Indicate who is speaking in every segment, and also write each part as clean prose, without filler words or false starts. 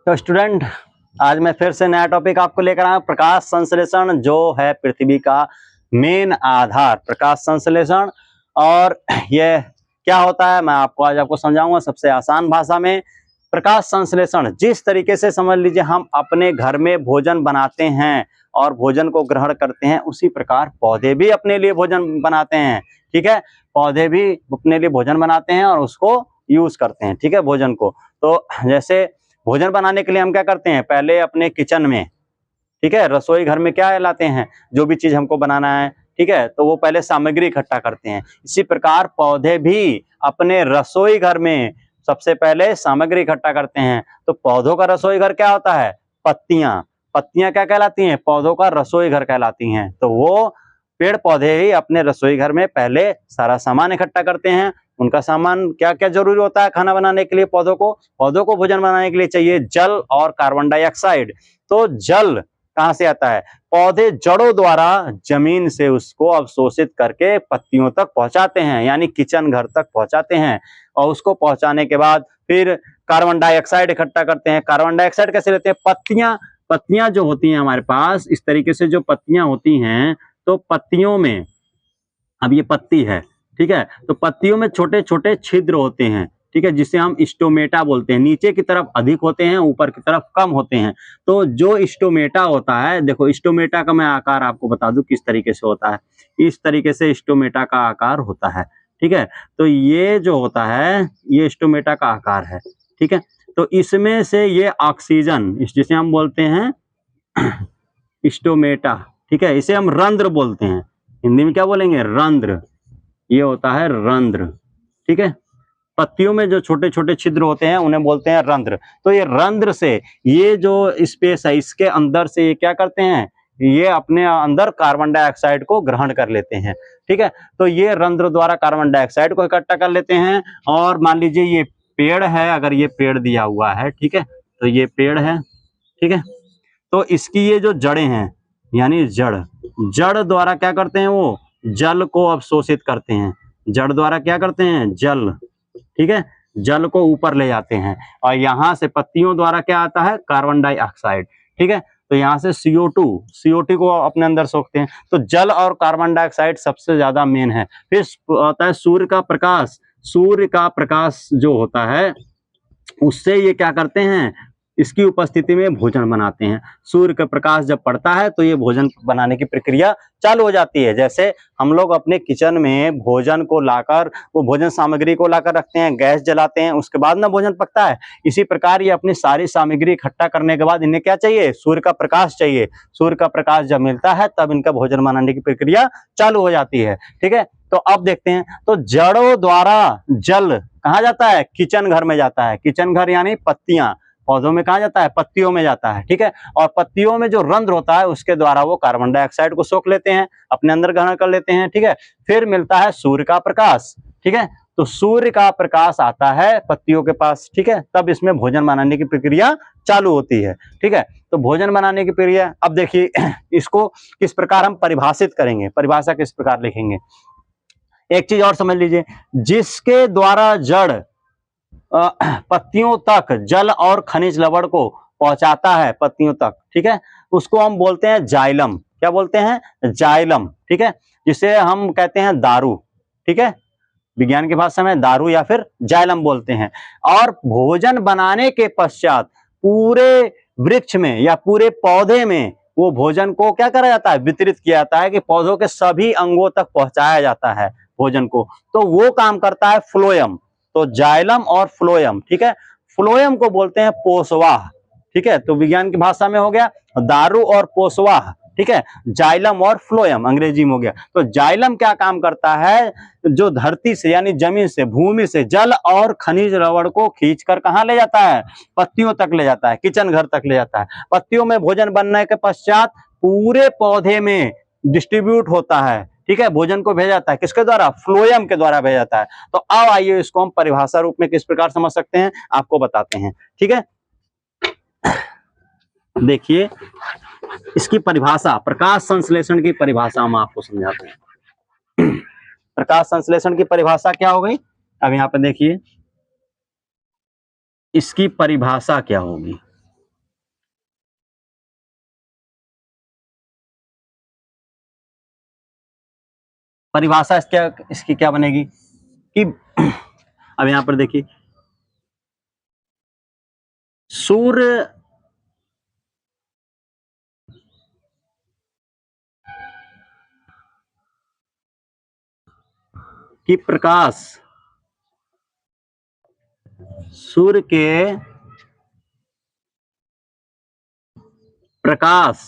Speaker 1: तो स्टूडेंट, आज मैं फिर से नया टॉपिक आपको लेकर आया हूं, प्रकाश संश्लेषण जो है पृथ्वी का मेन आधार। प्रकाश संश्लेषण और ये क्या होता है मैं आपको समझाऊंगा सबसे आसान भाषा में। प्रकाश संश्लेषण जिस तरीके से समझ लीजिए हम अपने घर में भोजन बनाते हैं और भोजन को ग्रहण करते हैं, उसी प्रकार पौधे भी अपने लिए भोजन बनाते हैं। ठीक है, पौधे भी अपने लिए भोजन बनाते हैं और उसको यूज करते हैं। ठीक है, भोजन को तो जैसे भोजन बनाने के लिए हम क्या करते हैं, पहले अपने किचन में, ठीक है, रसोई घर में क्या लाते हैं, जो भी चीज हमको बनाना है, ठीक है, तो वो पहले सामग्री इकट्ठा करते हैं। इसी प्रकार पौधे भी अपने रसोई घर में सबसे पहले सामग्री इकट्ठा करते हैं। तो पौधों का रसोई घर क्या होता है, पत्तियां। पत्तियां क्या कहलाती हैं, पौधों का रसोई घर कहलाती हैं। तो वो पेड़ पौधे ही अपने रसोई घर में पहले सारा सामान इकट्ठा करते हैं। उनका सामान क्या क्या जरूरी होता है खाना बनाने के लिए, पौधों को भोजन बनाने के लिए चाहिए जल और कार्बन डाइऑक्साइड। तो जल कहां से आता है, पौधे जड़ों द्वारा जमीन से उसको अवशोषित करके पत्तियों तक पहुंचाते हैं, यानी किचन घर तक पहुंचाते हैं। और उसको पहुंचाने के बाद फिर कार्बन डाइऑक्साइड इकट्ठा करते हैं। कार्बन डाइऑक्साइड कैसे लेते हैं, पत्तियां जो होती हैं हमारे पास, इस तरीके से जो पत्तियां होती हैं, तो पत्तियों में, अब ये पत्ती है, ठीक है, तो पत्तियों में छोटे छोटे छिद्र होते हैं, ठीक है, जिसे हम स्टोमेटा बोलते हैं। नीचे की तरफ अधिक होते हैं, ऊपर की तरफ कम होते हैं। तो जो स्टोमेटा होता है, देखो स्टोमेटा का मैं आकार आपको बता दूं किस तरीके से होता है। इस तरीके से स्टोमेटा का आकार होता है, ठीक है। तो ये जो होता है ये स्टोमेटा का आकार है, ठीक है। तो इसमें से ये ऑक्सीजन, जिसे हम बोलते हैं स्टोमेटा, ठीक है, इसे हम रंध्र बोलते हैं। हिंदी में क्या बोलेंगे, रंध्र। ये होता है रंध्र, ठीक है। पत्तियों में जो छोटे छोटे छिद्र होते हैं उन्हें बोलते हैं रंध्र। तो ये रंध्र से ये जो स्पेस है, इसके अंदर से ये क्या करते हैं, ये अपने अंदर कार्बन डाइऑक्साइड को ग्रहण कर लेते हैं, ठीक है। तो ये रंध्र द्वारा कार्बन डाइऑक्साइड को इकट्ठा कर लेते हैं। और मान लीजिए ये पेड़ है, अगर ये पेड़ दिया हुआ है, ठीक है, तो ये पेड़ है, ठीक है, तो इसकी ये जो जड़ें हैं, यानी जड़ द्वारा क्या करते हैं, वो जल को अवशोषित करते हैं। जड़ द्वारा क्या करते हैं, जल, ठीक है, जल को ऊपर ले जाते हैं। और यहाँ से पत्तियों द्वारा क्या आता है, कार्बन डाइऑक्साइड, ठीक है। तो यहाँ से CO2 को अपने अंदर सोखते हैं। तो जल और कार्बन डाइऑक्साइड सबसे ज्यादा मेन है। फिर आता है सूर्य का प्रकाश। सूर्य का प्रकाश जो होता है उससे ये क्या करते हैं, इसकी उपस्थिति में भोजन बनाते हैं। सूर्य का प्रकाश जब पड़ता है तो ये भोजन बनाने की प्रक्रिया चालू हो जाती है। जैसे हम लोग अपने किचन में भोजन को लाकर, वो भोजन सामग्री को लाकर रखते हैं, गैस जलाते हैं, उसके बाद ना भोजन पकता है। इसी प्रकार ये अपनी सारी सामग्री इकट्ठा करने के बाद इन्हें क्या चाहिए, सूर्य का प्रकाश चाहिए। सूर्य का प्रकाश जब मिलता है तब इनका भोजन बनाने की प्रक्रिया चालू हो जाती है, ठीक है। तो अब देखते हैं, तो जड़ों द्वारा जल कहाँ जाता है, किचन घर में जाता है। किचन घर यानी पत्तियां, पौधों में कहा जाता है, पत्तियों में जाता है, ठीक है। और पत्तियों में जो रंध्र होता है उसके द्वारा वो कार्बन डाइऑक्साइड को सोख लेते हैं, अपने अंदर ग्रहण कर लेते हैं, ठीक है। फिर मिलता है सूर्य का प्रकाश, ठीक है। तो सूर्य का प्रकाश आता है पत्तियों के पास, ठीक है, तब इसमें भोजन बनाने की प्रक्रिया चालू होती है, ठीक है। तो भोजन बनाने की प्रक्रिया, अब देखिए इसको किस प्रकार हम परिभाषित करेंगे, परिभाषा किस प्रकार लिखेंगे। एक चीज और समझ लीजिए, जिसके द्वारा जड़ पत्तियों तक जल और खनिज लवण को पहुंचाता है पत्तियों तक, ठीक है, उसको हम बोलते हैं जाइलम। क्या बोलते हैं, जाइलम, ठीक है, जिसे हम कहते हैं दारू, ठीक है, विज्ञान की भाषा में दारू या फिर जाइलम बोलते हैं। और भोजन बनाने के पश्चात पूरे वृक्ष में या पूरे पौधे में वो भोजन को क्या करा जाता है, वितरित किया जाता है, कि पौधों के सभी अंगों तक पहुंचाया जाता है भोजन को। तो वो काम करता है फ्लोएम। तो जाइलम और फ्लोएम, ठीक है, फ्लोएम को बोलते हैं पोषवाह, ठीक है। तो विज्ञान की भाषा में हो गया दारू और पोषवाह, ठीक है, जाइलम और फ्लोएम अंग्रेजी में हो गया। तो जाइलम क्या काम करता है, जो धरती से यानी जमीन से, भूमि से जल और खनिज लवण को खींचकर कहां ले जाता है, पत्तियों तक ले जाता है, किचन घर तक ले जाता है। पत्तियों में भोजन बनने के पश्चात पूरे पौधे में डिस्ट्रीब्यूट होता है, ठीक है, भोजन को भेजा जाता है, किसके द्वारा, फ्लोएम के द्वारा भेजा जाता है। तो अब आइए इसको हम परिभाषा रूप में किस प्रकार समझ सकते हैं आपको बताते हैं, ठीक है। देखिए इसकी परिभाषा, प्रकाश संश्लेषण की परिभाषा हम आपको समझाते हैं। प्रकाश संश्लेषण की परिभाषा क्या हो गई, अब यहाँ पे देखिए इसकी परिभाषा क्या होगी। परिभाषा इसकी क्या बनेगी कि अब यहां पर देखिए सूर्य की प्रकाश, सूर्य के प्रकाश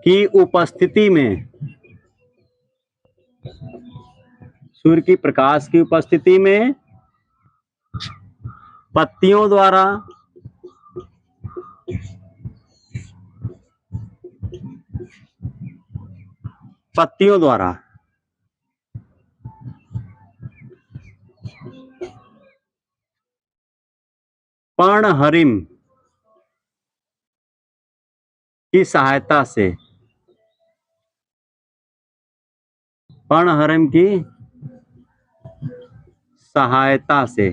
Speaker 1: की उपस्थिति में, सूर्य की प्रकाश की उपस्थिति में पत्तियों द्वारा पर्णहरिम की सहायता से, पर्णहरिम की सहायता से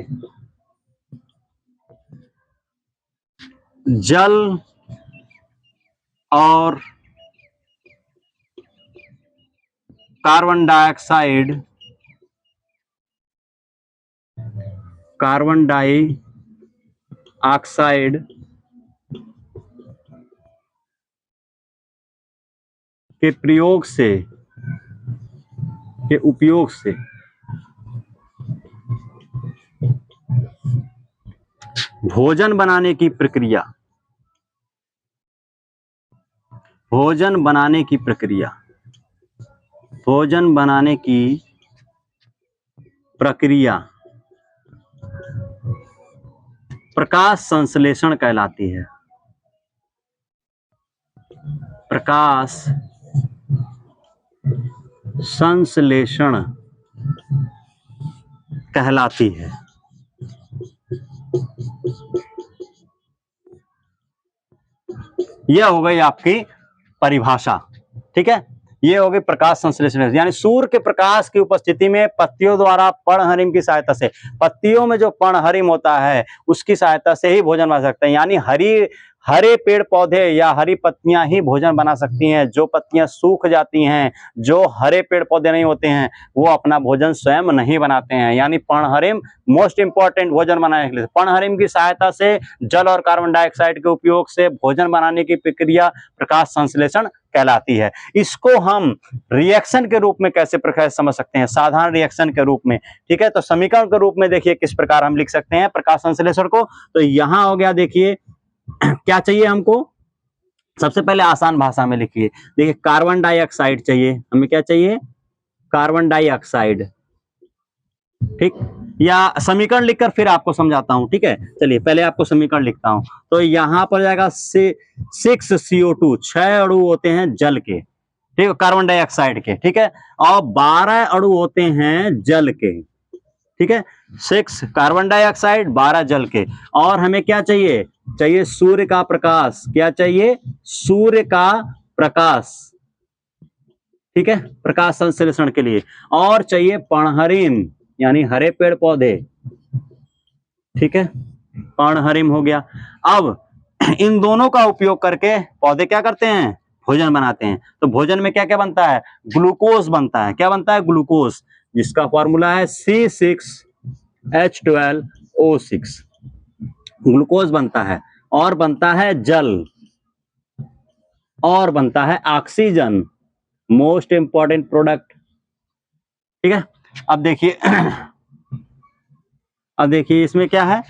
Speaker 1: जल और कार्बन डाइऑक्साइड के उपयोग से भोजन बनाने की प्रक्रिया प्रकाश संश्लेषण कहलाती है। प्रकाश संश्लेषण कहलाती है। यह हो गई आपकी परिभाषा, ठीक है। ये हो गई प्रकाश संश्लेषण, यानी सूर्य के प्रकाश की उपस्थिति में पत्तियों द्वारा पर्णहरिम की सहायता से, पत्तियों में जो पर्णहरिम होता है उसकी सहायता से ही भोजन बना सकते हैं। यानी हरे पेड़ पौधे या हरी पत्तियां ही भोजन बना सकती हैं। जो पत्तियां सूख जाती हैं, जो हरे पेड़ पौधे नहीं होते हैं, वो अपना भोजन स्वयं नहीं बनाते हैं। यानी पर्णहरिम मोस्ट इंपॉर्टेंट भोजन बनाने के लिए। पर्णहरिम की सहायता से जल और कार्बन डाइऑक्साइड के उपयोग से भोजन बनाने की प्रक्रिया प्रकाश संश्लेषण कहलाती है। इसको हम रिएक्शन के रूप में कैसे प्रकार समझ सकते हैं? साधारण रिएक्शन के रूप में, ठीक है। तो समीकरण के रूप में देखिए किस प्रकार हम लिख सकते हैं प्रकाश संश्लेषण को। तो यहां हो गया, देखिए क्या चाहिए हमको, सबसे पहले आसान भाषा में लिखिए। देखिए कार्बन डाइऑक्साइड चाहिए हमें, क्या चाहिए? कार्बन डाइऑक्साइड, ठीक। या समीकरण लिखकर फिर आपको समझाता हूं, ठीक है। चलिए पहले आपको समीकरण लिखता हूं। तो यहां पर जाएगा 6 CO2, 6 अणु होते हैं जल के, ठीक है, कार्बन डाइऑक्साइड के, ठीक है। और 12 अणु होते हैं जल के, ठीक है। 6 कार्बन डाइऑक्साइड, 12 जल के। और हमें क्या चाहिए? चाहिए सूर्य का प्रकाश। क्या चाहिए? सूर्य का प्रकाश, ठीक है, प्रकाश संश्लेषण के लिए। और चाहिए पर्णहरिम, यानी हरे पेड़ पौधे, ठीक है, पर्णहरिम हो गया। अब इन दोनों का उपयोग करके पौधे क्या करते हैं? भोजन बनाते हैं। तो भोजन में क्या क्या बनता है? ग्लूकोज बनता है। क्या बनता है? ग्लूकोज, जिसका फॉर्मूला है C6H12O6। ग्लूकोज बनता है, और बनता है जल, और बनता है ऑक्सीजन, मोस्ट इंपॉर्टेंट प्रोडक्ट, ठीक है। अब देखिए इसमें क्या है।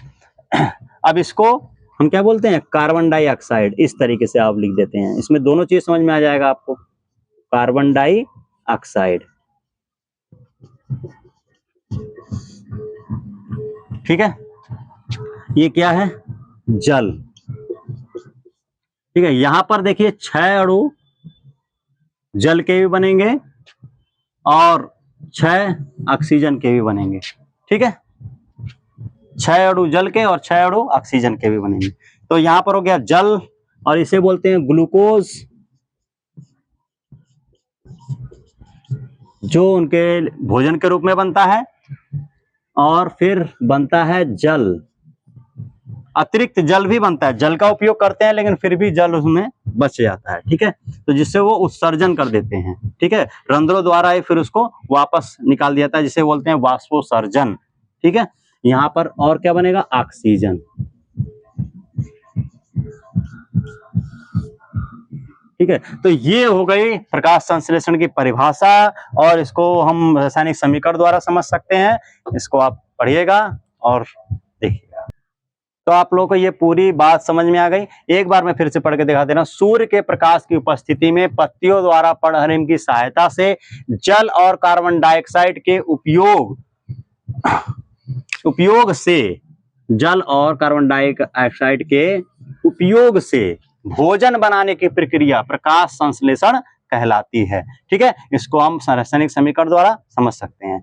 Speaker 1: अब इसको हम क्या बोलते हैं? Carbon dioxide. इस तरीके से आप लिख देते हैं, इसमें दोनों चीज समझ में आ जाएगा आपको। कार्बन डाइऑक्साइड, ठीक है। ये क्या है? जल, ठीक है। यहां पर देखिए 6 अणु जल के भी बनेंगे और 6 ऑक्सीजन के भी बनेंगे, ठीक है। 6 अणु जल के और 6 अणु ऑक्सीजन के भी बनेंगे। तो यहां पर हो गया जल, और इसे बोलते हैं ग्लूकोज, जो उनके भोजन के रूप में बनता है। और फिर बनता है जल, अतिरिक्त जल भी बनता है, जल का उपयोग करते हैं लेकिन फिर भी जल उसमें बच जाता है, ठीक है। तो जिससे वो उत्सर्जन कर देते हैं, ठीक है, रंध्रों द्वारा ही फिर उसको वापस निकाल दिया जाता है, जिसे बोलते हैं वाष्पोत्सर्जन, ठीक है। यहाँ पर और क्या बनेगा, ऑक्सीजन, ठीक है। तो ये हो गई प्रकाश संश्लेषण की परिभाषा, और इसको हम रासायनिक समीकरण द्वारा समझ सकते हैं। इसको आप पढ़िएगा और देखिएगा। तो आप लोगों को ये पूरी बात समझ में आ गई। एक बार मैं फिर से पढ़ के दिखा दे रहा हूं। सूर्य के प्रकाश की उपस्थिति में पत्तियों द्वारा पर्णहरिम की सहायता से जल और कार्बन डाइऑक्साइड के उपयोग से, जल और कार्बन डाइऑक्साइड के उपयोग से भोजन बनाने की प्रक्रिया प्रकाश संश्लेषण कहलाती है, ठीक है। इसको हम रासायनिक समीकरण द्वारा समझ सकते हैं।